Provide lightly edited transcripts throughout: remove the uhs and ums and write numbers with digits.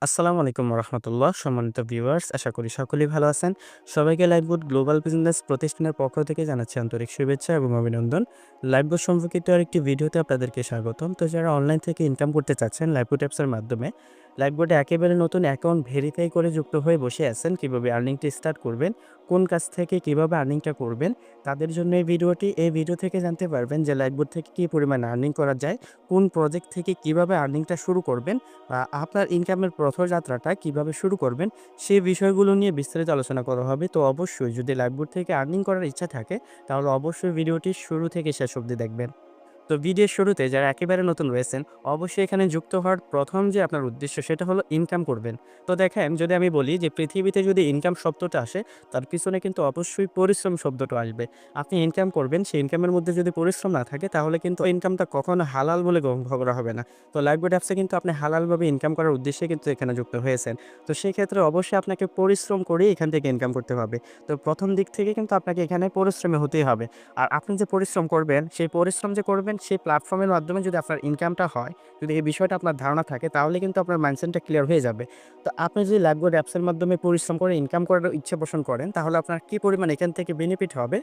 আসসালামু আলাইকুম রহমতুল্লাহ সম্মানিত ভিউয়ার্স, আশা করি সকলেই ভালো আছেন। সবাইকে লাইভবোট গ্লোবাল বিজনেস প্রতিষ্ঠানের পক্ষ থেকে জানাচ্ছি আন্তরিক শুভেচ্ছা এবং অভিনন্দন। লাইভবোট সম্পর্কিত আরেকটি ভিডিওতে আপনাদেরকে স্বাগতম। তো যারা অনলাইন থেকে ইনকাম করতে চাচ্ছেন লাইভবোট অ্যাপসের মাধ্যমে, লাইভবোটে একেবারে নতুন অ্যাকাউন্ট ভেরিফাই করে যুক্ত হয়ে বসে আছেন, কিভাবে আর্নিংটি স্টার্ট করবেন, কোন কাজ থেকে কিভাবে আর্নিংটা করবেন, তাদের জন্য এই ভিডিওটি। এই ভিডিও থেকে জানতে পারবেন যে লাইভবোট থেকে কী পরিমাণ আর্নিং করা যায়, কোন প্রজেক্ট থেকে কিভাবে আর্নিংটা শুরু করবেন, আপনার ইনকামের পথযাত্রাটা কিভাবে শুরু করবেন, সেই বিষয়গুলো নিয়ে বিস্তারিত আলোচনা করা হবে। তো অবশ্যই যদি লাইভবোট থেকে আর্নিং করার ইচ্ছা থাকে, তাহলে অবশ্যই ভিডিওটি শুরু থেকে শেষ অবধি দেখবেন। তো ভিডিওর শুরুতে যারা একেবারে নতুন রয়েছেন, অবশ্যই এখানে যুক্ত হওয়ার প্রথম যে আপনার উদ্দেশ্য সেটা হলো ইনকাম করবেন। তো দেখেন, যদি আমি বলি যে পৃথিবীতে যদি ইনকাম শব্দটা আসে, তার পিছনে কিন্তু অবশ্যই পরিশ্রম শব্দটা আসবে। আপনি ইনকাম করবেন, সেই ইনকামের মধ্যে যদি পরিশ্রম না থাকে, তাহলে কিন্তু ইনকামটা কখনো হালাল বলে গ্রহণ করা হবে না। তো লাইভবোট অ্যাপসে কিন্তু আপনি হালালভাবে ইনকাম করার উদ্দেশ্যে কিন্তু এখানে যুক্ত হয়েছেন। তো সেক্ষেত্রে অবশ্যই আপনাকে পরিশ্রম করেই এখান থেকে ইনকাম করতে হবে। তো প্রথম দিক থেকে কিন্তু আপনাকে এখানে পরিশ্রমী হতেই হবে। আর আপনি যে পরিশ্রম করবেন, সেই পরিশ্রম যে করবেন সেই প্ল্যাটফর্মের মাধ্যমে যদি আপনার ইনকামটা হয়, যদি এই বিষয়টা আপনার ধারণা থাকে, তাহলে কিন্তু আপনার মাইন্ডসেটটা ক্লিয়ার হয়ে যাবে। তো আপনি যদি লাইভবোট অ্যাপসের মাধ্যমে পরিশ্রম করে ইনকাম করার ইচ্ছা পোষণ করেন, তাহলে আপনার কি পরিমাণ এখান থেকে বেনিফিট হবে,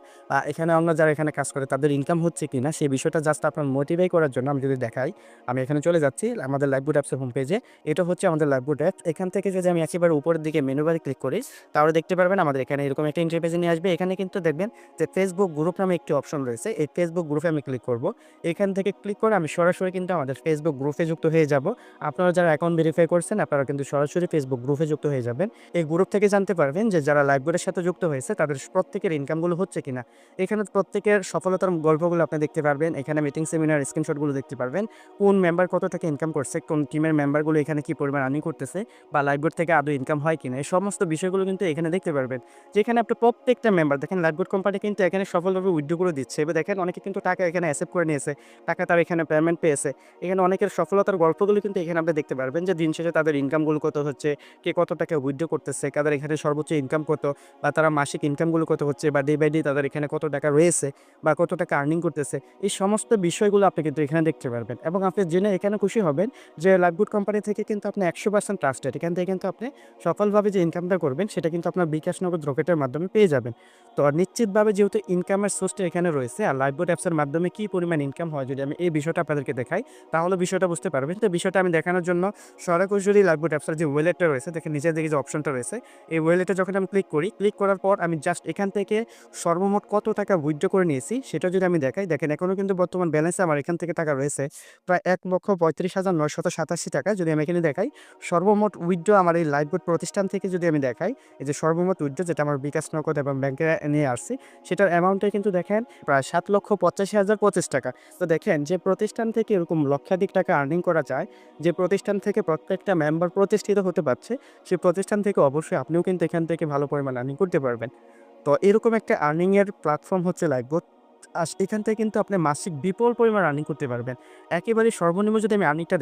এখানে অন্য যারা এখানে কাজ করে তাদের ইনকাম হচ্ছে কিনা, সেই বিষয়টা জাস্ট আপনার মোটিভাই করার জন্য আমি যদি দেখাই। আমি এখানে চলে যাচ্ছি আমাদের লাইভবোট অ্যাপসের হোম পেজে। এটা হচ্ছে আমাদের লাইভবোট অ্যাপ। এখান থেকে যদি আমি একেবারে উপরের দিকে মেনু বারে ক্লিক করি, তাহলে দেখতে পারবেন আমাদের এখানে এরকম একটা ইন্টারফেসে নিয়ে আসবে। এখানে কিন্তু দেখবেন যে ফেসবুক গ্রুপ নামে একটি অপশন রয়েছে। এই ফেসবুক গ্রুপে আমি ক্লিক করব। এখান থেকে ক্লিক করে আমি সরাসরি কিন্তু আমাদের ফেসবুক গ্রুপে যুক্ত হয়ে যাব। আপনারা যারা অ্যাকাউন্ট ভেরিফাই করছেন, আপনারা কিন্তু সরাসরি ফেসবুক গ্রুপে যুক্ত হয়ে যাবেন। এই গ্রুপ থেকে জানতে পারবেন যে যারা লাইভবোটের সাথে যুক্ত হয়েছে তাদের প্রত্যেকের ইনকামগুলো হচ্ছে কিনা। এখানে প্রত্যেকের সফলতার গল্পগুলো আপনি দেখতে পারবেন। এখানে মিটিং সেমিনার স্ক্রিনশটগুলো দেখতে পারবেন। কোন মেম্বার কত টাকা ইনকাম করছে, কোন টিমের মেম্বারগুলো এখানে কি পরিমাণ আর্নিং করতেছে, বা লাইভবোট থেকে আদৌ ইনকাম হয় কিনা, এই সমস্ত বিষয়গুলো কিন্তু এখানে দেখতে পারবেন। যেখানে আপনি প্রত্যেকটা মেম্বার দেখেন, লাইভবোট কোম্পানি কিন্তু এখানে সফলভাবে উইথড্র করে দিচ্ছে। এবার দেখেন অনেকে কিন্তু টাকা এখানে অ্যাকসেপ্ট করে নিয়েছে, টাকা তারা এখানে পেমেন্ট পেয়েছে। এখানে অনেকের সফলতার গল্পগুলো কিন্তু এখানে আপনি দেখতে পারবেন যে দিন শেষে তাদের ইনকামগুলো কত হচ্ছে, কে কত টাকা উইথড্র করতেছে, তাদের এখানে সর্বোচ্চ ইনকাম কত, বা তারা মাসিক ইনকামগুলো কত হচ্ছে, বা ডে বাই ডে তাদের এখানে কত টাকা রয়েছে, বা কত টাকা আর্নিং করতেছে। এই সমস্ত বিষয়গুলো আপনি কিন্তু এখানে দেখতে পারবেন, এবং আপনি জেনে এখানে খুশি হবেন যে লাইভবোট কোম্পানি থেকে কিন্তু আপনি 100% ট্রাস্টেড। এখান থেকে কিন্তু আপনি সফলভাবে যে ইনকামটা করবেন, সেটা কিন্তু আপনার বিকাশ নগদ রকেটের মাধ্যমে পেয়ে যাবেন। তো নিশ্চিতভাবে যেহেতু ইনকামের সোর্সটা এখানে রয়েছে, আর লাইভবোট অ্যাপসের মাধ্যমে কি পরিমাণ ইনকাম হয়, যদি আমি এই বিষয়টা আপনাদেরকে দেখাই, তাহলে বিষয়টা বুঝতে পারবেন। তো বিষয়টা আমি দেখানোর জন্য সরাসরি লাইভবোট অ্যাপসের যে ওয়েলেটটা রয়েছে, দেখেন নিচের দিকে যে অপশনটা রয়েছে, এই ওয়েলেটে যখন আমি ক্লিক করি, ক্লিক করার পর আমি জাস্ট এখান থেকে সর্বমোট কত টাকা উইথড্র করে নিয়েছি সেটা যদি আমি দেখাই, দেখেন এখনও কিন্তু বর্তমান ব্যালেন্সে আমার এখান থেকে টাকা রয়েছে প্রায় 1,35,987 টাকা। যদি আমি এখানে দেখাই, সর্বমোট উইথড্র আমার এই লাইভবোট প্রতিষ্ঠান থেকে যদি আমি দেখাই, এই যে সর্বমোট উইথড্র যেটা আমার বিকাশ নগদ এবং ব্যাংকে নিয়ে আসছি, সেটার অ্যামাউন্টে কিন্তু দেখেন প্রায় 7,85,025 টাকা। তো দেখেন যে প্রতিষ্ঠান থেকে এরকম লক্ষাধিক টাকা আর্নিং করা যায়, যে প্রতিষ্ঠান থেকে প্রত্যেকটা মেম্বার প্রতিষ্ঠিত হতে পারছে, সেই প্রতিষ্ঠান থেকে অবশ্যই আপনিও কিন্তু এখান থেকে ভালো পরিমাণ আর্নিং করতে পারবেন। তো এরকম একটা আর্নিংয়ের প্ল্যাটফর্ম হচ্ছে লাইভবোট। এখান থেকে কিন্তু আপনি মাসিক বিপুল পরিমাণ আর্নিং করতে পারবেন। একেবারে সর্বনিম্ন যদি আমি আর্নিংটা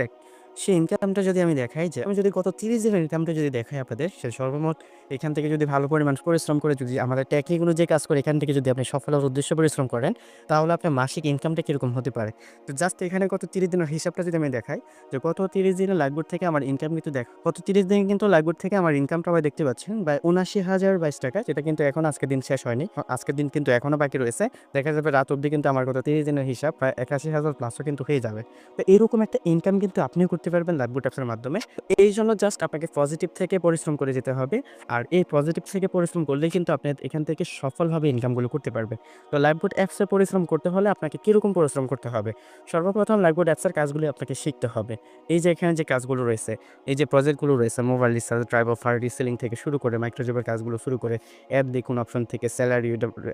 সেই ইনকামটা যদি আমি দেখাই, যে আমি যদি গত 30 দিনের ইনকামটা যদি দেখাই আপনাদের, সে সর্বমোট এখান থেকে যদি ভালো পরিমাণ পরিশ্রম করে যদি আমাদের টেকনিক অনুযায়ী কাজ করে এখান থেকে যদি আপনি সফলতার উদ্দেশ্যে পরিশ্রম করেন, তাহলে আপনার মাসিক ইনকামটা কীরকম হতে পারে। তো জাস্ট এখানে গত 30 দিনের হিসাবটা যদি আমি দেখাই, যে গত 30 দিনের লাইভবোট থেকে আমার ইনকাম কিন্তু গত 30 দিন কিন্তু লাইভবোট থেকে আমার ইনকামটা আবার দেখতে পাচ্ছেন বা ৭৯,০২২ টাকা, যেটা কিন্তু এখন আজকের দিন শেষ হয়নি। আজকের দিন কিন্তু এখনও বাকি রয়েছে। দেখা যাবে রাত অবধি কিন্তু আমার গত 30 দিনের হিসাব প্রায় ৮১,০০০ প্লাসও কিন্তু হয়ে যাবে। তো এরকম একটা ইনকাম কিন্তু আপনিও করতে পারবেন লাইভবোট অ্যাপসের মাধ্যমে। তো এই জন্য জাস্ট আপনাকে পজিটিভ থেকে পরিশ্রম করে যেতে হবে। আর এই পজিটিভ থেকে পরিশ্রম করলেই কিন্তু আপনি এখান থেকে সফলভাবে ইনকামগুলো করতে পারবেন। তো লাইভবোট অ্যাপসে পরিশ্রম করতে হলে আপনাকে কিরকম পরিশ্রম করতে হবে? সর্বপ্রথম লাইভবোট অ্যাপসের কাজগুলি আপনাকে শিখতে হবে। এই যে এখানে যে কাজগুলো রয়েছে, এই যে প্রজেক্টগুলো রয়েছে, mobile recharge, drive offer, reselling থেকে শুরু করে মাইক্রোজবের কাজগুলো শুরু করে অ্যাপ দেখুন অপশন থেকে স্যালারি,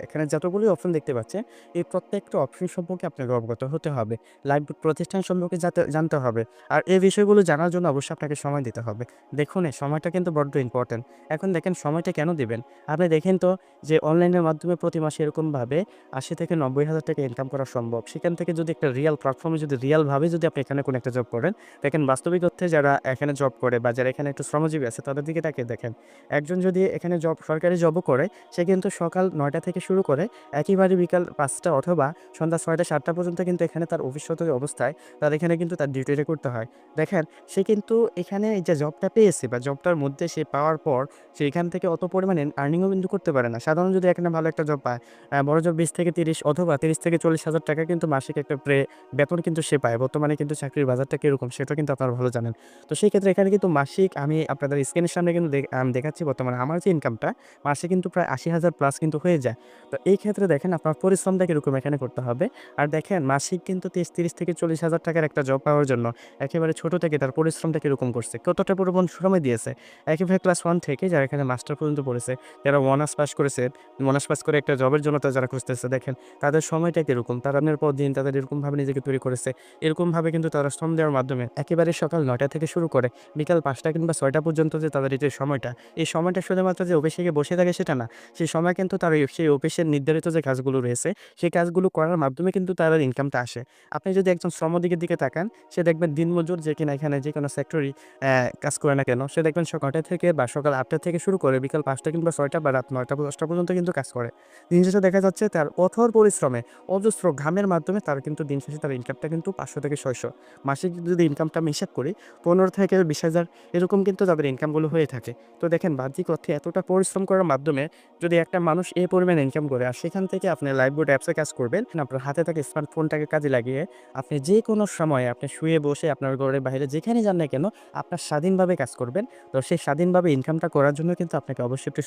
এখানে যতগুলি অপশন দেখতে পাচ্ছেন, এই প্রত্যেকটা অপশন সম্পর্কে আপনাকে অবগত হতে হবে। লাইভবোট প্রতিষ্ঠান সম্পর্কে জানতে হবে। আর এই বিষয়গুলো জানার জন্য অবশ্যই আপনাকে সময় দিতে হবে। দেখুন, এই সময়টা কিন্তু বড্ড ইম্পর্টেন্ট। এখন এখন দেখেন সময়টা কেন দিবেন? আপনি দেখেন তো যে অনলাইনের মাধ্যমে প্রতি মাসে এরকমভাবে ৮০ থেকে ৯০,০০০ টাকা ইনকাম করা সম্ভব। সেখান থেকে যদি একটা রিয়াল প্ল্যাটফর্মে যদি রিয়ালভাবে যদি আপনি এখানে কোনো একটা জব করেন, দেখেন বাস্তবিক অর্থে যারা এখানে জব করে বা যারা এখানে একটু শ্রমজীবী আছে তাদের দিকে তাকিয়ে দেখেন। একজন যদি এখানে সরকারি জবও করে সে কিন্তু সকাল ৯টা থেকে শুরু করে একেবারে বিকাল ৫টা অথবা সন্ধ্যা ৬টা-৭টা পর্যন্ত কিন্তু এখানে তার অফিসরত অবস্থায় তার এখানে কিন্তু তার ডিউটিটা করতে হয়। দেখেন সে কিন্তু এখানে এই যে জবটা পেয়েছে বা জবটার মধ্যে সে পাওয়ার পর সে এখান থেকে অত পরিমাণে আর্নিংও কিন্তু করতে পারে না। সাধারণ যদি এখানে ভালো একটা জব পায়, বড় জব ২০ থেকে ৩০ অথবা ৩০ থেকে ৪০,০০০ টাকা কিন্তু মাসিক একটা বেতন কিন্তু সে পায়। বর্তমানে কিন্তু চাকরির বাজারটা কিরকম সেটাও কিন্তু আপনারা ভালো জানেন। তো সেই ক্ষেত্রে এখানে কিন্তু মাসিক আমি আপনাদের স্ক্রিনের সামনে কিন্তু আমি দেখাচ্ছি বর্তমানে আমার যে ইনকামটা মাসে কিন্তু প্রায় ৮০,০০০ প্লাস কিন্তু হয়ে যায়। তো এই ক্ষেত্রে দেখেন আপনার পরিশ্রমটা কিরকম এখানে করতে হবে। আর দেখেন মাসিক কিন্তু ৩০ থেকে ৪০,০০০ টাকার একটা জব পাওয়ার জন্য একেবারে ছোট থেকে তার পরিশ্রমটা কিরকম করছে, কতটা পরিমাণ সময় দিয়েছে। একেবারে ক্লাস 1 থেকে যারা এখানে মাস্টার পর্যন্ত পড়েছে, যারা অনার্স পাস করেছে, অনার্স পাস করে একটা জবের জন্য যারা খুঁজতেছে দেখেন তাদের সময়টা কিরকম। তারা দিনের পর দিন তাদের এরকমভাবে নিজেকে তৈরি করেছে। এরকমভাবে কিন্তু তারা শ্রম দেওয়ার মাধ্যমে একেবারে সকাল ৯টা থেকে শুরু করে বিকাল ৫টা কিংবা ৬টা পর্যন্ত যে তাদের এই যে সময়টা, এই সময়টা শুধুমাত্র যে অফিসে গিয়ে বসে থাকে সেটা না। সেই সময় কিন্তু তার সেই অফিসের নির্ধারিত যে কাজগুলো রয়েছে, সেই কাজগুলো করার মাধ্যমে কিন্তু তার ইনকামটা আসে। আপনি যদি একজন শ্রমজীবীর দিকে তাকান, সে দেখবেন দিনমজুর যে কিনা এখানে যেকোনো সেক্টরেই কাজ করে না কেন, সে দেখবেন সকাল ৯টা থেকে বা সকাল ৮টা থেকে শুরু করে বিকাল ৫টা কিংবা ৬টা বা রাত ৯টা-১০টা পর্যন্ত কিন্তু কাজ করে। দিন শেষে দেখা যাচ্ছে তার কঠোর পরিশ্রমে, অজস্র ঘামের মাধ্যমে তার কিন্তু দিন শেষে তার ইনকামটা কিন্তু ৫০০ থেকে ৬০০। মাসিক যদি ইনকামটা আমি হিসাব করি ১৫ থেকে ২০,০০০ এরকম কিন্তু তাদের ইনকামগুলো হয়ে থাকে। তো দেখেন বাহ্যিক অর্থে এতটা পরিশ্রম করার মাধ্যমে যদি একটা মানুষ এই পরিমাণে ইনকাম করে আর সেখান থেকে আপনি লাইভবোর্ড অ্যাপসে কাজ করবেন, আপনার হাতে থাকা স্মার্টফোনটাকে কাজে লাগিয়ে আপনি যেকোনো সময়ে আপনি শুয়ে বসে আপনার ঘরের বাইরে যেখানেই যান না কেন আপনার স্বাধীনভাবে কাজ করবেন। তো সেই স্বাধীনভাবে ইনকামটা করার জন্য কিন্তু আপনাকে অবশ্যই একটু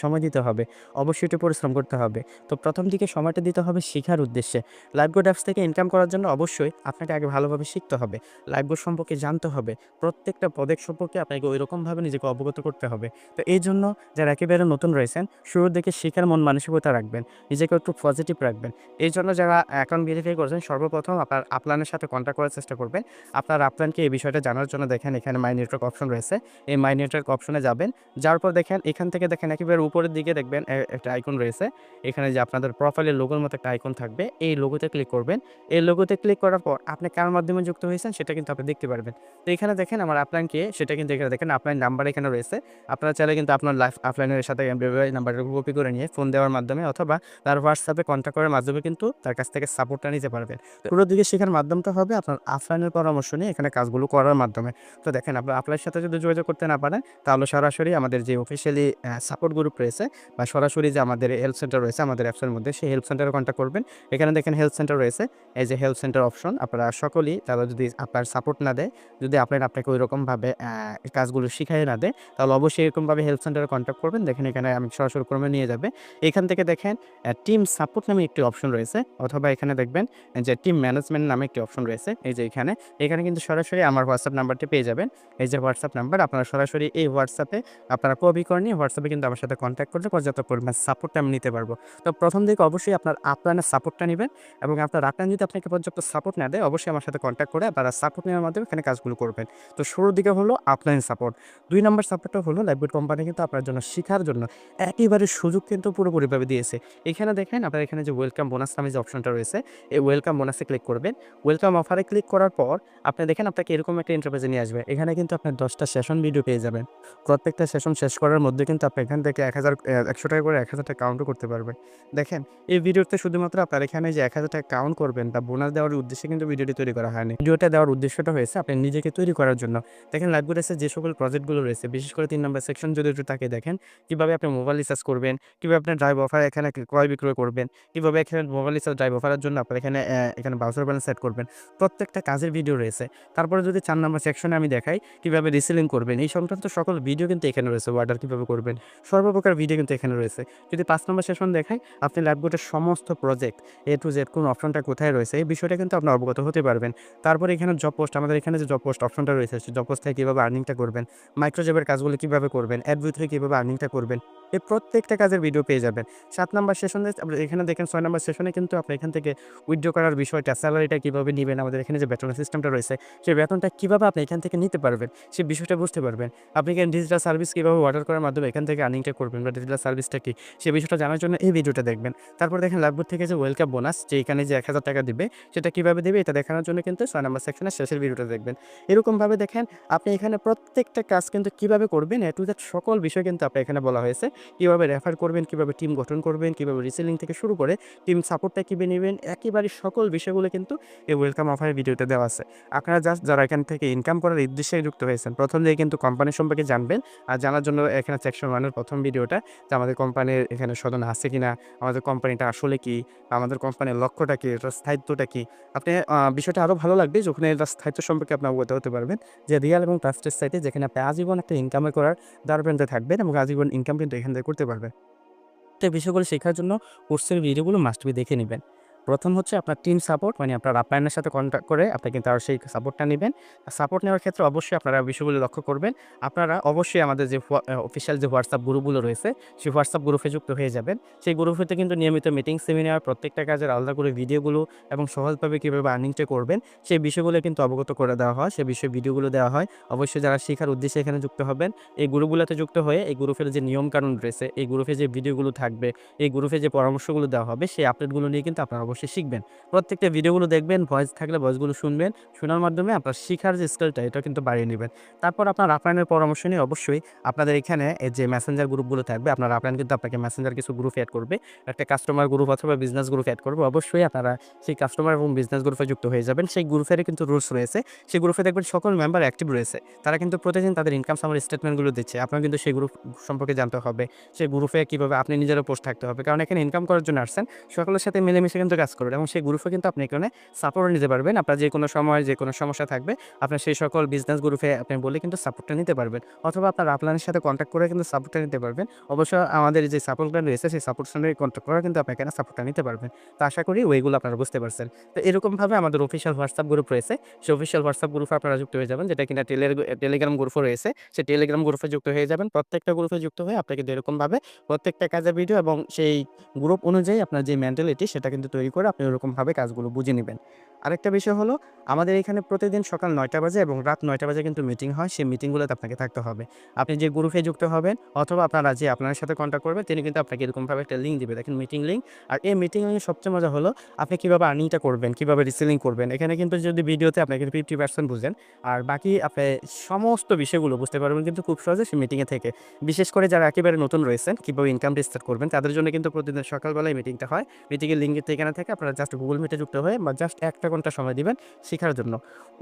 সময় দিতে হবে। অবশ্যই একটু পরিশ্রম করতে হবে। তো প্রথম দিকে সময়টা দিতে হবে শিখার উদ্দেশ্যে। লাইভবোর্ড অ্যাপস থেকে ইনকাম করার জন্য অবশ্যই আপনাকে আগে ভালোভাবে শিখতে হবে। লাইভবোর্ড সম্পর্কে জানতে হবে। প্রত্যেকটা পদক্ষেপ সম্পর্কে আপনাকে ঐরকমভাবে নিজেকে অবগত করতে হবে। তো এইজন্য যারা একেবারে নতুন রয়েছেন শুরুর দিকে শেখার মন মানসিকতা রাখবেন। নিজেকে একটু পজিটিভ রাখবেন। এইজন্য যারা অ্যাকাউন্ট ভেরিফাই করছেন সর্বপ্রথম আপনার আপলানের সাথে কন্ট্যাক্ট করার চেষ্টা করবেন। আপনার আপলানকে এই বিষয়টা জানার জন্য দেখেন এখানে মাই নেটওয়ার্ক অপশন রয়েছে। এই মাই নেটওয়ার্ক অপশনে যাবেন। যাওয়ার পর দেখেন এখান থেকে দেখেন একেবারে উপরের দিকে দেখবেন একটা আইকন রয়েছে। এখানে যে আপনাদের প্রোফাইলের লোগোর মতো একটা আইকন থাকবে। এই লোগোতে ক্লিক করবেন। এই লোগোতে ক্লিক করার পর আপনি কার মাধ্যমে যুক্ত হয়েছেন সেটা কিন্তু আপনি দেখতে পারবেন। তো এখানে দেখেন আমার আপলাইনকে সেটা কিন্তু এখানে দেখেন আপলাইন নাম্বার এখানে রয়েছে। আপনারা চাইলে কিন্তু আপনার আপলাইনের সাথে এমপ্লয়ি নাম্বারটা কপি করে নিয়ে ফোন দেওয়ার মাধ্যমে অথবা তার হোয়াটসঅ্যাপে কন্ট্যাক্ট করার মাধ্যমে কিন্তু তার কাছ থেকে সাপোর্টটা নিতে পারবেন। পুরো দিকে শেখার মাধ্যমটা হবে আপনার আপলাইনের পরামর্শ নিয়ে এখানে কাজগুলো করার মাধ্যমে। তো দেখেন আপনার আপলাইনের সাথে যদি যোগাযোগ করতে না পারেন তাহলে সরাসরি আমাদের যে অফিসিয়ালি সাপোর্ট গ্রুপ রয়েছে বা সরাসরি যে আমাদের হেল্প সেন্টার রয়েছে আমাদের অ্যাপসের মধ্যে সেই হেল্প সেন্টারে কন্ট্যাক্ট করবেন। এখানে দেখেন হেল্প সেন্টার রয়েছে। এই যে হেল্প সেন্টার অপশন আপনারা সকলেই তারা যদি আপনার সাপোর্ট না দেয়, যদি আপনাকে ওইরকমভাবে কাজগুলো শিখাইয়ে না দেয় তাহলে অবশ্যই এরকমভাবে হেল্প সেন্টারে কন্ট্যাক্ট করবেন। দেখেন এখানে আমি সরাসরি ক্রমে নিয়ে যাবে। এখান থেকে দেখেন টিম সাপোর্ট নামে একটি অপশন রয়েছে অথবা এখানে দেখবেন যে টিম ম্যানেজমেন্ট নামে একটি অপশন রয়েছে। এই যে এখানে কিন্তু সরাসরি আমার হোয়াটসঅ্যাপ নাম্বারটি পেয়ে যাবেন। এই যে হোয়াটসঅ্যাপ নাম্বার আপনারা সরাসরি এই হোয়াটসঅ্যাপে আপনারা কপি করে নিয়ে হোয়াটসঅ্যাপে কিন্তু আমার সাথে কন্ট্যাক্ট করলে পর্যাপ্ত পরিমাণ সাপোর্টটা আমি নিতে পারবো। তো প্রথম দিকে অবশ্যই আপনার আপলাইনের সাপোর্টটা নিবেন এবং আপনার আপলাইন যদি আপনাকে পর্যাপ্ত সাপোর্ট না দেয় অবশ্যই আমার সাথে কন্ট্যাক্ট করে আপনারা সাপোর্ট নেওয়ার মাধ্যমে এখানে কাজগুলো করবেন। তো শুরুর দিকে হলো আপলাইন সাপোর্ট। ২ নম্বর সাপোর্টটা হলো লাইভবোর্ড কোম্পানি কিন্তু আপনার জন্য শিখার জন্য একেবারে সুযোগ কিন্তু পুরোপুরিভাবে দিয়েছে। এখানে দেখেন আপনার এখানে যে ওয়েলকাম বোনাস নামে যে অপশনটা রয়েছে এই ওয়েলকাম বোনাসে ক্লিক করবেন। ওয়েলকাম অফারে ক্লিক করার পর আপনি দেখেন আপনাকে এরকম একটা ইন্টারফেসে নিয়ে আসবে। এখানে কিন্তু আপনি ১০টা সেশন ভিডিও পেয়ে যাবেন। প্রত্যেকটা সেশন শেষ করার মধ্যে কিন্তু আপনি এখান থেকে ১০০ টাকা করে ১,০০০ টাকা কাউন্টও করতে পারবেন। দেখেন এই ভিডিওতে শুধুমাত্র আপনার এখানে যে ১,০০০ টাকা কাউন্ট করবেন বা বোনাস দেওয়ার উদ্দেশ্যে কিন্তু ভিডিওটি তৈরি করা হয়নি। ভিডিওটা দেওয়ার উদ্দেশ্যটা হয়েছে আপনি নিজেকে তৈরি করার জন্য। দেখেন লাইভবোর্ডে যে সকল প্রজেক্টগুলো রয়েছে বিশেষ করে ৩ নম্বর সেকশন যদি একটু তাকিয়ে দেখেন কিভাবে আপনি মোবাইল রিচার্জ করবেন, কিভাবে আপনি ড্রাইভ অফার এখানে ক্রয় বিক্রয় করবেন, কিভাবে এখানে মোবাইল রিচার্জ ড্রাইভ অফারের জন্য আপনার এখানে বাউচার ব্যালেন্স সেট করবেন। প্রত্যেকটা কাজের ভিডিও রয়েছে। তারপরে যদি ৪ নম্বর সেকশনে আমি দেখাই কিভাবে রিসেলিং করবেন এই সংক্রান্ত সকল ভিডিও কিন্তু এখানে রয়েছে। অর্ডার কিভাবে করবেন সর্বপ্রকার ভিডিও কিন্তু এখানে রয়েছে। যদি ৫ নম্বর সেশন দেখাই আপনি লাইভবোর্ডের সমস্ত প্রজেক্ট A to Z কোন অপশনটা কোথায় রয়েছে এই বিষয়টা কিন্তু আপনি অবগত হতে পারবেন। তারপরে এখানে জব পোস্ট আমাদের এখানে যে জব পোস্ট অপশনটা রয়েছে সেই জব পোস্ট থেকে কিভাবে আর্নিংটা করবেন, মাইক্রো জবের কাজগুলো কিভাবে করবেন, অ্যাড ভিউ থেকে কিভাবে আর্নিংটা করবেন। এই প্রত্যেকটা কাজের ভিডিও পেয়ে যাবেন। ৭ নাম্বার সেশনে আপনি এখানে দেখেন ৬ নাম্বার সেশনে কিন্তু আপনি এখান থেকে উইথড্র করার বিষয়টা, স্যালারিটা কিভাবে নিবেন, আমাদের এখানে যে বেতনের সিস্টেমটা রয়েছে, সেই বেতনটা কিভাবে আপনি এখান থেকে নিতে পারবেন, সেই বিষয়টা বুঝতে পারবেন। আপনি এখানে ডিজিটাল সার্ভিস কিভাবে অর্ডার করার মাধ্যমে এখান থেকে আর্নিংটা করবেন বা ডিজিটাল সার্ভিসটা কি, সেই বিষয়টা জানার জন্য এই ভিডিওটা দেখবেন। তারপর দেখেন লাভবোর্ড থেকে যে ওয়েলকাম বোনাস, যে এখানে যে ৳১,০০০ দিবে, সেটা কিভাবে দিবে এটা দেখানোর জন্য কিন্তু ৬ নাম্বার সেকশনের শেষের ভিডিওটা দেখবেন। এরকমভাবে দেখেন আপনি এখানে প্রত্যেকটা কাজ কিন্তু কিভাবে করবেন, এ টু জেড সকল বিষয় কিন্তু আপনার এখানে বলা হয়েছে। কিভাবে রেফার করবেন, কিভাবে টিম গঠন করবেন, কিভাবে রিসেলিং থেকে শুরু করে টিম সাপোর্টটা কিভাবে নিবেন, একেবারে সকল বিষয়গুলো কিন্তু এই ওয়েলকাম অফারের ভিডিওতে দেওয়া আছে। আপনারা জাস্ট যারা এখান থেকে ইনকাম করার উদ্দেশ্যে যুক্ত হয়েছেন, প্রথম দিকে কিন্তু কোম্পানি সম্পর্কে জানবেন। আর জানার জন্য এখানে সেকশন 1 এর প্রথম ভিডিওটা, যে আমাদের কোম্পানির এখানে সদন আছে কিনা, আমাদের কোম্পানিটা আসলে কি, আমাদের কোম্পানির লক্ষ্যটা কি, এটার স্থায়িত্বটা কি। আপনি বিষয়টা আরও ভালো লাগবে যখন এটার স্থায়িত্ব সম্পর্কে আপনি অবগত হতে পারবেন, যে রিয়াল এবং ট্রাস্টেড সাইটে যেখানে আপনি আজীবন একটা ইনকামে করার দ্বারপ্রান্তে থাকবেন এবং আজীবন ইনকাম কিন্তু এখান থেকে করতে পারবেন। তো এই বিষয়গুলো শেখার জন্য কোর্সের ভিডিওগুলো মাস্ট বি দেখে নিবেন। প্রথম হচ্ছে আপনার টিম সাপোর্ট, মানে আপনার আপলাইনের সাথে কন্ট্যাক্ট করে আপনি কিন্তু আর সেই সাপোর্টটা নিবেন। সাপোর্ট নেওয়ার ক্ষেত্রে অবশ্যই আপনারা বিষয়গুলো লক্ষ্য করবেন। আপনারা অবশ্যই আমাদের যে অফিসিয়াল যে হোয়াটসঅ্যাপ গ্রুপগুলো রয়েছে, সেই হোয়াটসঅ্যাপ গ্রুপে যুক্ত হয়ে যাবেন। সেই গ্রুপেতে কিন্তু নিয়মিত মিটিং, সেমিনার, প্রত্যেকটা কাজের আলাদা করে ভিডিওগুলো এবং সহজভাবে কীভাবে আর্নিংটা করবেন, সেই বিষয়গুলো কিন্তু অবগত করে দেওয়া হয়। সে বিষয়ে ভিডিওগুলো দেওয়া হয়। অবশ্যই যারা শেখার উদ্দেশ্যে এখানে যুক্ত হবেন, এই গ্রুপগুলোতে যুক্ত হয়ে এই গ্রুপের যে নিয়মকানুন রয়েছে, এই গ্রুপে যে ভিডিওগুলো থাকবে, এই গ্রুপে যে পরামর্শগুলো দেওয়া হবে, সেই আপডেটগুলো নিয়ে কিন্তু আপনারা অবশ্যই শিখবেন। প্রত্যেকটা ভিডিওগুলো দেখবেন, ভয়েস থাকলে ভয়েসগুলো শুনবেন। শোনার মাধ্যমে আপনার শিখার যে স্কিলটা, এটা কিন্তু বাড়িয়ে নিবেন। তারপর আপনার আপলাইনের পরামর্শ নিয়ে অবশ্যই আপনাদের এখানে এই যে মেসেঞ্জার গ্রুপগুলো থাকবে, আপনার আপলাইন কিন্তু আপনাকে মেসেঞ্জার কিছু গ্রুপ এড করবে। একটা কাস্টমার গ্রুপ অথবা বিজনেস গ্রুপ এড করবে। অবশ্যই আপনারা সেই কাস্টমার এবং বিজনেস গ্রুপে যুক্ত হয়ে যাবেন। সেই গ্রুপেরই কিন্তু রুলস রয়েছে। সেই গ্রুপে দেখবেন সকল মেম্বার অ্যাক্টিভ রয়েছে। তারা কিন্তু প্রতিদিন তাদের ইনকাম সামারি স্টেটমেন্টগুলো দিচ্ছে। আপনার কিন্তু সেই গ্রুপ সম্পর্কে জানতে হবে। সেই গ্রুপে কিভাবে আপনি নিজেরও পোস্ট থাকতে হবে। কারণ এখানে ইনকাম করার জন্য আসছেন। সকলের সাথে মিলেমিশে কিন্তু কাজ করবেন এবং সেই গ্রুপে কিন্তু আপনি এখানে সাপোর্ট নিতে পারবেন। আপনার যে কোনো সময় যে কোনো সমস্যা থাকবে, আপনার সেই সকল বিজনেস গ্রুপে আপনি বলে কিন্তু সাপোর্টটা নিতে পারবেন। অথবা আপনার আপলাইনের সাথে কন্ট্যাক্ট করে কিন্তু সাপোর্টটা নিতে পারবেন। অবশ্য আমাদের যে সাপোর্ট প্ল্যান রয়েছে, সেই সাপোর্ট সঙ্গে কন্ট্যাক্ট করে কিন্তু আপনি এখানে সাপোর্টটা নিতে পারবেন। তো আশা করি ওইগুলো আপনারা বুঝতে পারছেন। তো এরকমভাবে আমাদের অফিসিয়াল হোয়াটসঅ্যাপ গ্রুপ রয়েছে। সেই অফিসিয়াল হোয়াটসঅ্যাপ গ্রুপে আপনারা যুক্ত হয়ে যাবেন, যেটা কিনা টেলিগ্রাম গ্রুপও রয়েছে। সেই টেলিগ্রাম গ্রুপে যুক্ত হয়ে যাবেন। প্রত্যেকটা গ্রুপে যুক্ত হয়ে আপনি কিন্তু এরকমভাবে প্রত্যেকটা কাজের ভিডিও এবং সেই গ্রুপ অনুযায়ী আপনার যে মেন্টালিটি, সেটা কিন্তু তৈরি করে আপনি ওরকমভাবে কাজগুলো বুঝে নিবেন। আরেকটা বিষয় হলো, আমাদের এখানে প্রতিদিন সকাল ৯টা বাজে এবং রাত ৯টা বাজে কিন্তু মিটিং হয়। সেই মিটিংগুলোতে আপনাকে থাকতে হবে। আপনি যে গ্রুপে যুক্ত হবেন অথবা আপনারা যে আপনার সাথে কন্ট্যাক্ট করবেন, তিনি কিন্তু আপনাকে এরকমভাবে একটা লিঙ্ক দিবে। দেখেন মিটিং লিঙ্ক। আর এই মিটিং লিঙ্কে সবচেয়ে মজা হলো, আপনি কিভাবে আর্নিংটা করবেন, কিভাবে রিসেলিং করবেন। এখানে কিন্তু যদি ভিডিওতে আপনি কিন্তু 50% বুঝেন, আর বাকি আপনি সমস্ত বিষয়গুলো বুঝতে পারবেন কিন্তু খুব সহজে সেই মিটিংয়ে থেকে। বিশেষ করে যারা একেবারে নতুন রয়েছেন, কিভাবে ইনকামটা স্টার্ট করবেন, তাদের জন্য কিন্তু প্রতিদিন সকালবেলায় মিটিংটা হয়। মিটিংয়ের লিঙ্ক এখানে থেকে আপনারা জাস্ট গুগল মিটে যুক্ত হয়ে বা জাস্ট ১ ঘন্টা সময় দিবেন শেখার জন্য।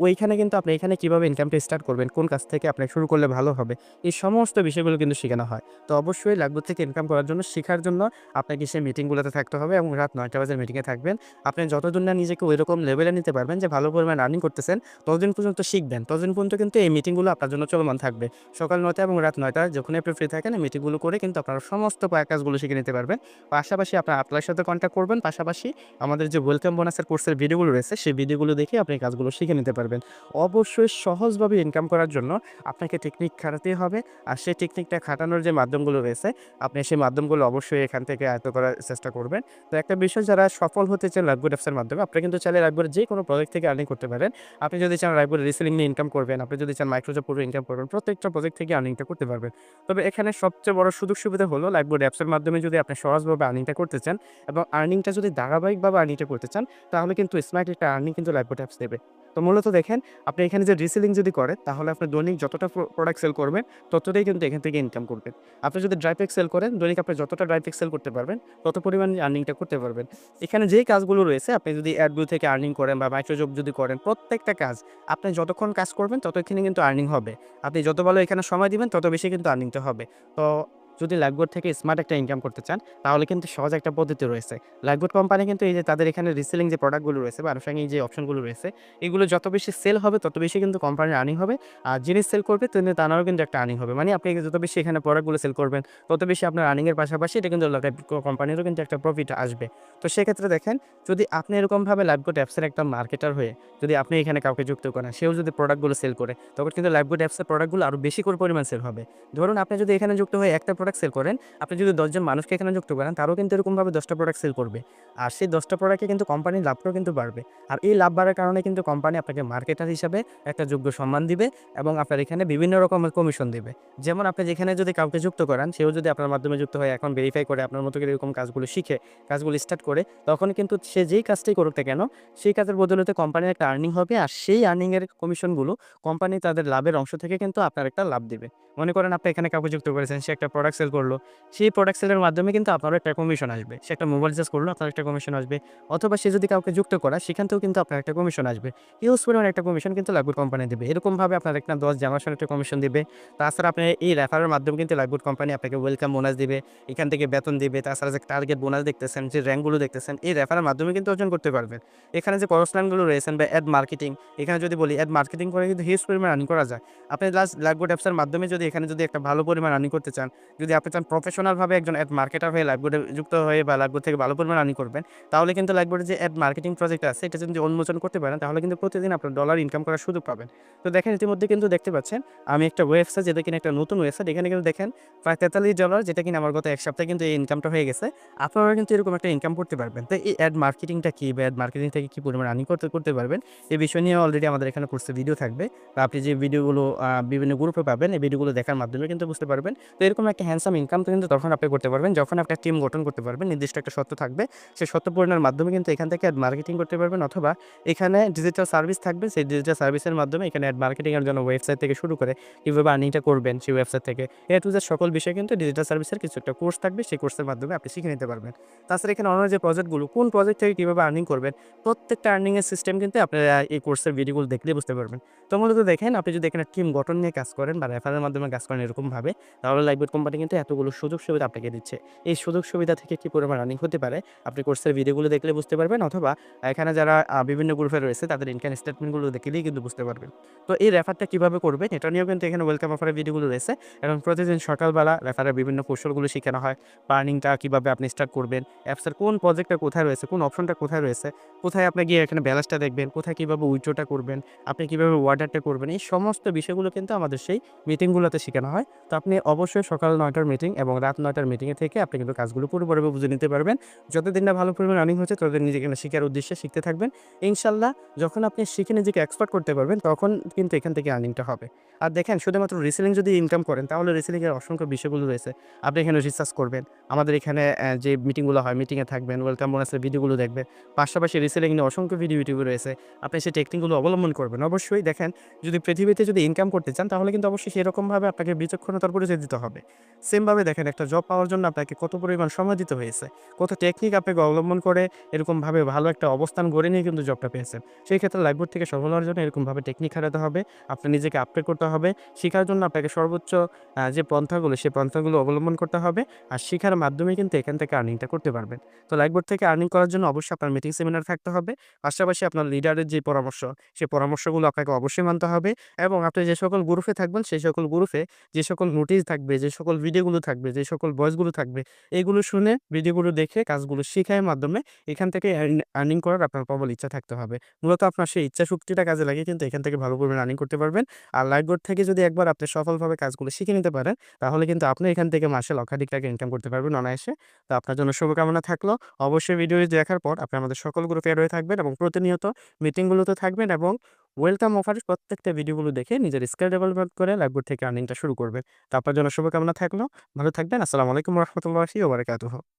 ওইখানে কিন্তু আপনি এখানে কিভাবে ইনকামটা স্টার্ট করবেন, কোন কাজ থেকে আপনি শুরু করলে ভালো হবে, এই সমস্ত বিষয়গুলো কিন্তু শেখানো হয়। তো অবশ্যই লাখপতি থেকে ইনকাম করার জন্য, শেখার জন্য আপনাকে সেই মিটিংগুলোতে থাকতে হবে এবং রাত ৯টা বাজে মিটিংয়ে থাকবেন। আপনি যতদিন না নিজেকে ওইরকম লেভেলে নিতে পারবেন যে ভালো পরিমাণ আর্নিং করতেছেন, ততদিন পর্যন্ত শিখবেন। ততদিন পর্যন্ত কিন্তু এই মিটিংগুলো আপনার জন্য চলমান থাকবে। সকাল ৯টা এবং রাত ৯টা যখনই আপনি ফ্রি থাকেন, এই মিটিংগুলো করে কিন্তু আপনারা সমস্ত কাজগুলো শিখে নিতে পারবেন। পাশাপাশি আপনার আপনার সাথে কন্ট্যাক্ট করবেন। পাশাপাশি আমাদের যে ওয়েলকাম বোনাসের কোর্সের ভিডিওগুলো রয়েছে, সেই ভিডিওগুলো দেখে আপনি কাজগুলো শিখে নিতে পারবেন। অবশ্যই সহজভাবে ইনকাম করার জন্য আপনাকে টেকনিক খাটাতেই হবে। আর সেই টেকনিকটা খাটানোর যে মাধ্যমগুলো রয়েছে, আপনি সেই মাধ্যমগুলো অবশ্যই এখান থেকে আয়ত্ত করার চেষ্টা করবেন। তো একটা বিষয়, যারা সফল হতে চান লাইভবোর্ড অ্যাপসের মাধ্যমে, আপনি কিন্তু চাইলে লাইভবোর্ডের যে কোনো প্রজেক্ট থেকে আর্নিং করতে পারেন। আপনি যদি চান লাইভবোর্ডে রিসেলিং নিয়ে ইনকাম করবেন, আপনি যদি চান মাইক্রোজব পুরো ইনকাম করবেন, প্রত্যেকটা প্রজেক্ট থেকে আর্নিংটা করতে পারবেন। তবে এখানে সবচেয়ে বড় সুযোগ সুবিধা হলো, লাইভবোর্ড অ্যাপসের মাধ্যমে যদি আপনি সহজভাবে আর্নিংটা করতে চান এবং আর্নিংটা যদি ধারাবাহিকভাবে আর্নিংটা করতে চান, তাহলে কিন্তু স্মার্ট একটা আর্নিং কিন্তু লাইভবোর্ড অ্যাপস দেবে। তো মূলত দেখেন, আপনি এখানে যে রিসেলিং যদি করেন, তাহলে আপনি দৈনিক যতটা প্রোডাক্ট সেল করবেন, ততটাই কিন্তু এখান থেকে ইনকাম করবেন। আপনি যদি ড্রাই প্যাক সেল করেন, দৈনিক আপনি যতটা ড্রাই প্যাক সেল করতে পারবেন, তত পরিমাণ আর্নিংটা করতে পারবেন। এখানে যেই কাজগুলো রয়েছে, আপনি যদি অ্যাডব্লু থেকে আর্নিং করেন বা মাইক্রোজব যদি করেন, প্রত্যেকটা কাজ আপনি যতক্ষণ কাজ করবেন, ততক্ষণই কিন্তু আর্নিং হবে। আপনি যত ভালো এখানে সময় দিবেন, তত বেশি কিন্তু আর্নিংটা হবে। তো যদি লাইভবোর্ড থেকে স্মার্ট একটা ইনকাম করতে চান, তাহলে কিন্তু সহজ একটা পদ্ধতি রয়েছে। লাইভবোর্ড কোম্পানি কিন্তু এই যে তাদের এখানে রিসেলিং যে প্রোডাক্টগুলো রয়েছে বা আনুষঙ্গিক যে অপশনগুলো রয়েছে, এগুলো যত বেশি সেল হবে, তত বেশি কিন্তু কোম্পানির আর্নিং হবে। আর যিনি সেল করবে, তিনি তারও কিন্তু একটা আর্নিং হবে। মানে আপনি যত বেশি এখানে প্রোডাক্টগুলো সেল করবেন, তত বেশি আপনার আর্নিংয়ের পাশাপাশি এটা কিন্তু কোম্পানিরও কিন্তু একটা প্রফিট আসবে। তো সেক্ষেত্রে দেখেন, যদি আপনি এরকমভাবে লাইভবোর্ড অ্যাপসের একটা মার্কেটার হয়ে যদি আপনি এখানে কাউকে যুক্ত করেন, সেও যদি প্রোডাক্টগুলো সেল করে, তখন কিন্তু লাইভবোর্ড অ্যাপসের প্রোডাক্টগুলো আরও বেশি করে পরিমাণ সেল হবে। ধরুন আপনি যদি এখানে যুক্ত হয়ে একটা প্রোডাক্ট প্রোডাক্ট সেল করেন, আপনি যদি 10 জন মানুষকে এখানে যুক্ত করেন, তারাও কিন্তু এরকমভাবে 10টা প্রোডাক্ট সেল করবে। আর সেই 10টা প্রোডাক্টে কিন্তু কোম্পানির লাভটাও কিন্তু বাড়বে। আর এই লাভ বাড়ার কারণে কিন্তু কোম্পানি আপনাকে মার্কেটার হিসাবে একটা যোগ্য সম্মান দিবে এবং আপনার এখানে বিভিন্ন রকমের কমিশন দিবে। যেমন আপনি যেখানে যদি কাউকে যুক্ত করান, সেও যদি আপনার মাধ্যমে যুক্ত হয়ে এখন ভেরিফাই করে আপনার মতো করে এরকম কাজগুলো শিখে, কাজগুলো স্টার্ট করে, তখন কিন্তু সে যেই কাজটাই করুক না কেন, সেই কাজের বদৌলতে কোম্পানির একটা আর্নিং হবে। আর সেই আর্নিং এর কমিশনগুলো কোম্পানি তাদের লাভের অংশ থেকে কিন্তু আপনার একটা লাভ দিবে। মনে করেন আপনি এখানে কাউকে যুক্ত করেছেন, সে একটা প্রোডাক্ট সেল করলো। সেই প্রোডাক্ট সেলের মাধ্যমে কিন্তু আপনারও একটা কমিশন আসবে। সে একটা মোবাইল রিচার্জ করলো, আপনার একটা কমিশন আসবে। অথবা সে যদি কাউকে যুক্ত করায়, সেখান থেকেও কিন্তু আপনার একটা কমিশন আসবে। হিউজ পরিমাণ একটা কমিশন কিন্তু লাইফবোট কোম্পানি দিবে। এরকমভাবে আপনার একটা 10 জানুয়ারি একটা কমিশন দিবে। তাছাড়া আপনি এই রেফারের মাধ্যমে কিন্তু লাইফবোট কোম্পানি আপনাকে ওয়েলকাম বোনাস দিবে। এখান থেকে বেতন দিবে। তাছাড়া যে টার্গেট বোনাস দেখতেছেন, যে র্যাঙ্কগুলো দেখতেছেন, এই রেফারের মাধ্যমে কিন্তু অর্জন করতে পারবেন। এখানে যে প্রফেশনালগুলো রয়েছেন বা অ্যাড মার্কেটিং, এখানে যদি বলি অ্যাড মার্কেটিং করে কিন্তু হিউজ পরিমাণ আর্নিং করা যায়। আপনি জাস্ট লাইফবোট অ্যাপসের মাধ্যমে যদি এখানে যদি একটা ভালো পরিমাণ আর্নিং করতে চান, যদি আপনি চান প্রফেশনালভাবে একজন অ্যাড মার্কেটার হয়ে লাইফবোটে যুক্ত হয়ে বা লাইফবোট থেকে ভালো পরিমাণ আর্নিং করবেন, তাহলে কিন্তু লাইফবোটের যে অ্যাড মার্কেটিং প্রজেক্ট আছে, এটা যদি উন্মোচন করতে পারেন, তাহলে কিন্তু প্রতিদিন আপনার ডলার ইনকাম করার সুযোগ পাবেন। তো দেখেন ইতিমধ্যে কিন্তু দেখতে পাচ্ছেন আমি একটা ওয়েবসাইট, যেটা কিনা একটা নতুন ওয়েবসাইট, এখানে কিন্তু দেখেন প্রায় $43, যেটা কিনা আমার গত এক সপ্তাহে কিন্তু এই ইনকামটা হয়ে গেছে। আপনারা কিন্তু এরকম একটা ইনকাম করতে পারবেন। তো এই অ্যাড মার্কেটিংটা কি বা অ্যাড মার্কেটিং থেকে কি পরিমাণ আর্নিং করতে পারবেন, এই বিষয় নিয়ে অলরেডি আমাদের এখানে কোর্সে ভিডিও থাকবে। বা আপনি যে ভিডিওগুলো বিভিন্ন গ্রুপে পাবেন, এই ভিডিওগুলো দেখার মাধ্যমে কিন্তু বুঝতে পারবেন। তো এরকম একটা হ্যান্ডসাম ইনকাম কিন্তু তখন আপনি করতে পারবেন, যখন আপনি একটা টিম গঠন করতে পারবেন। নির্দিষ্ট একটা সত্ত্ব থাকবে, সেই সত্ত্ব পূরণের মাধ্যমে কিন্তু এখান থেকে অ্যাড মার্কেটিং করতে পারবেন। অথবা এখানে ডিজিটাল সার্ভিস থাকবে, সেই ডিজিটাল সার্ভিসের মাধ্যমে এখানে অ্যাড মার্কেটিং এর জন্য ওয়েবসাইট থেকে শুরু করে কীভাবে আর্নিংটা করবেন সেই ওয়েবসাইট থেকে, এ টু জেড সকল বিষয় কিন্তু ডিজিটাল সার্ভিসের কিছু একটা কোর্স থাকবে, সেই কোর্সের মাধ্যমে আপনি শিখে নিতে পারবেন। তাছাড়া এখানে অন্য যে প্রজেক্টগুলো, কোন প্রজেক্ট থেকে কীভাবে আর্নিং করবেন, প্রত্যেকটা আর্নিং এর সিস্টেম কিন্তু আপনারা এই কোর্সের ভিডিওগুলো দেখলেই বুঝতে পারবেন। তো মূলত দেখেন, আপনি যদি এখানে টিম গঠন নিয়ে কাজ করেন বা রেফারের মাধ্যমে কাজ করেন এরকমভাবে, তাহলে লাইফবোট কোম্পানি কিন্তু এতগুলো সুযোগ সুবিধা আপনাকে দিচ্ছে। এই সুযোগ সুবিধা থেকে কি পরিমাণ আর্নিং হতে পারে, আপনি কোর্সের ভিডিওগুলো দেখলে বুঝতে পারবেন। অথবা এখানে যারা বিভিন্ন গ্রুপে রয়েছে, তাদের ইনকাম স্টেটমেন্টগুলো দেখলেই কিন্তু বুঝতে পারবেন। তো এই রেফারটা কিভাবে করবেন, এটা নিয়েও কিন্তু এখানে ওয়েলকাম অফারের ভিডিওগুলো রয়েছে এবং প্রতিদিন সকালবেলা রেফারের বিভিন্ন কৌশলগুলো শেখানো হয়। আর্নিংটা কিভাবে আপনি স্টার্ট করবেন, অ্যাপসের কোন প্রজেক্টটা কোথায় রয়েছে, কোন অপশনটা কোথায় রয়েছে, কোথায় আপনি গিয়ে এখানে ব্যালেন্সটা দেখবেন, কোথায় কিভাবে উইথড্রটা করবেন, আপনি কিভাবে অর্ডারটা করবেন, এই সমস্ত বিষয়গুলো কিন্তু আমাদের সেই মিটিংগুলোতে শেখানো হয়। তো আপনি অবশ্যই সকাল ৯টার মিটিং এবং রাত ৯টার মিটিংয়ে থেকে আপনি কিন্তু কাজগুলো পুরোপুরিভাবে বুঝে নিতে পারবেন। যতদিন না ভালো পরিমাণ আর্নিং হচ্ছে, ততদিন নিজেকে শেখার উদ্দেশ্যে শিখতে থাকবেন। ইনশাল্লাহ যখন আপনি শিখে নিজেকে এক্সপার্ট করতে পারবেন, তখন কিন্তু এখান থেকে আর্নিংটা হবে। আর দেখেন, শুধুমাত্র রিসেলিং যদি ইনকাম করেন, তাহলে রিসেলিং এর অসংখ্য বিষয়গুলো রয়েছে। আপনি এখানে রিসার্চ করবেন, আমাদের এখানে যে মিটিংগুলো হয়, মিটিংয়ে থাকবেন, ওয়েলকাম বোনাসের ভিডিওগুলো দেখবেন। পাশাপাশি রিসেলিং নিয়ে অসংখ্য ভিডিও ইউটিউবে রয়েছে। আপনি সেই টেকনিকগুলো অবলম্বন করবেন। অবশ্যই দেখেন, যদি পৃথিবীতে যদি ইনকাম করতে চান, তাহলে কিন্তু অবশ্যই সেরকমভাবে আপনাকে বিচক্ষণতার পরিচয় দিতে হবে। সেমভাবে দেখেন, একটা জব পাওয়ার জন্য আপনাকে কত পরিমাণ সময় দিতে হয়েছে, কত টেকনিক আপনাকে অবলম্বন করে এরকমভাবে ভালো একটা অবস্থান গড়ে নিয়ে কিন্তু জবটা পেয়েছেন। সেই ক্ষেত্রে লাইফবোট থেকে সফল হওয়ার জন্য এরকমভাবে টেকনিক খাটাতে হবে, আপনার নিজেকে আপগ্রেড করতে হবে। শেখার জন্য আপনাকে সর্বোচ্চ যে পন্থাগুলো, সেই পন্থাগুলো অবলম্বন করতে হবে। আর শিখার মাধ্যমে কিন্তু এখান থেকে আর্নিংটা করতে পারবেন। তো লাইফবোট থেকে আর্নিং করার জন্য অবশ্যই আপনার মিটিং সেমিনার থাকতে হবে। পাশাপাশি আপনার লিডারের যে পরামর্শ, সেই পরামর্শগুলো আপনাকে অবশ্যই মানতে হবে এবং আপনি যে সকল গ্রুপে থাকবেন, সেই সকল গ্রুপে যে সকল নোটিশ থাকবে, যে সকল ভিডিওগুলো থাকবে, যে সকল ভয়েসগুলো থাকবে, এগুলো শুনে, ভিডিওগুলো দেখে, কাজগুলো শিখার মাধ্যমে এখান থেকে আর্নিং করার আপনার প্রবল ইচ্ছা থাকতে হবে। মূলত আপনার সেই ইচ্ছা শক্তিটা কাজে লাগিয়ে কিন্তু এখান থেকে ভালো পরিমাণে আর্নিং করতে পারবেন। আর লাইফবোট থেকে যদি একবার আপনি সফলভাবে কাজগুলো শিখে নিতে পারেন, তাহলে কিন্তু আপনি এখান থেকে মাসে লক্ষাধিক টাকা ইনকাম করতে পারবেন অনায়াসে। তো আপনার জন্য শুভকামনা থাকলো। অবশ্যই ভিডিওটি দেখার পর আপনি আমাদের সকল গ্রুপে এড হয়ে থাকবেন এবং প্রতিনিয়ত মিটিংগুলোতে থাকবেন এবং ওয়েলকাম অফারের প্রত্যেকটা ভিডিওগুলো দেখে নিজের স্কিল ডেভেলপমেন্ট করে লাইফবোট থেকে আর্নিংটা শুরু করবেন। তো আপনার জন্য শুভকামনা থাকলো। ভালো থাকবেন। আসসালামু আলাইকুম ওয়া রাহমাতুল্লাহি ওয়া বারাকাতুহু।